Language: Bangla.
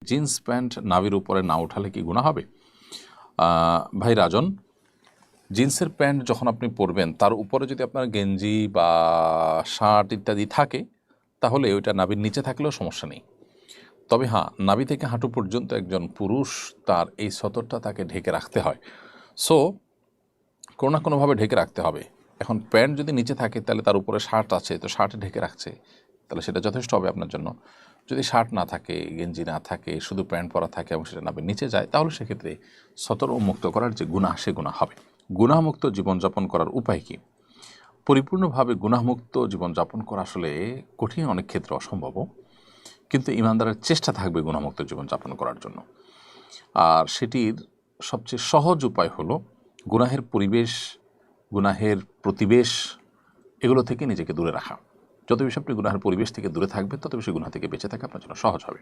জিন্স প্যান্ট নাভির উপরে না উঠালে কি গুনাহ হবে? ভাই রাজন, জিন্সের প্যান্ট যখন আপনি পরবেন তার উপরে যদি আপনার গেঞ্জি বা শার্ট ইত্যাদি থাকে তাহলে ওইটা নাভির নিচে থাকলেও সমস্যা নেই। তবে হ্যাঁ, নাভি থেকে হাঁটু পর্যন্ত একজন পুরুষ তার এই সতরটা তাকে ঢেকে রাখতে হয়। সো কোনো না কোনোভাবে ঢেকে রাখতে হবে। এখন প্যান্ট যদি নিচে থাকে তাহলে তার উপরে শার্ট আছে, তো শার্টে ঢেকে রাখছে, তাহলে সেটা যথেষ্ট হবে আপনার জন্য। যদি শার্ট না থাকে, গেঞ্জি না থাকে, শুধু প্যান্ট পরা থাকে এবং সেটা নাভির নিচে যায়, তাহলে সেক্ষেত্রে সতর উন্মুক্ত করার যে গুনাহ, সে গুনাহ হবে। গুনাহমুক্ত জীবনযাপন করার উপায় কী? পরিপূর্ণভাবে গুনাহমুক্ত জীবনযাপন করা আসলে কঠিন, অনেক ক্ষেত্রে অসম্ভব, কিন্তু ইমানদারের চেষ্টা থাকবে গুনাহমুক্ত জীবনযাপন করার জন্য। আর সেটির সবচেয়ে সহজ উপায় হলো গুনাহের পরিবেশ, গুনাহের প্রতিবেশ, এগুলো থেকে নিজেকে দূরে রাখা। যত বেশি আপনি গুনাহের পরিবেশ থেকে দূরে থাকবে তত বেশি গুনাহ থেকে বেঁচে থাকা আপনার জন্য সহজ হবে।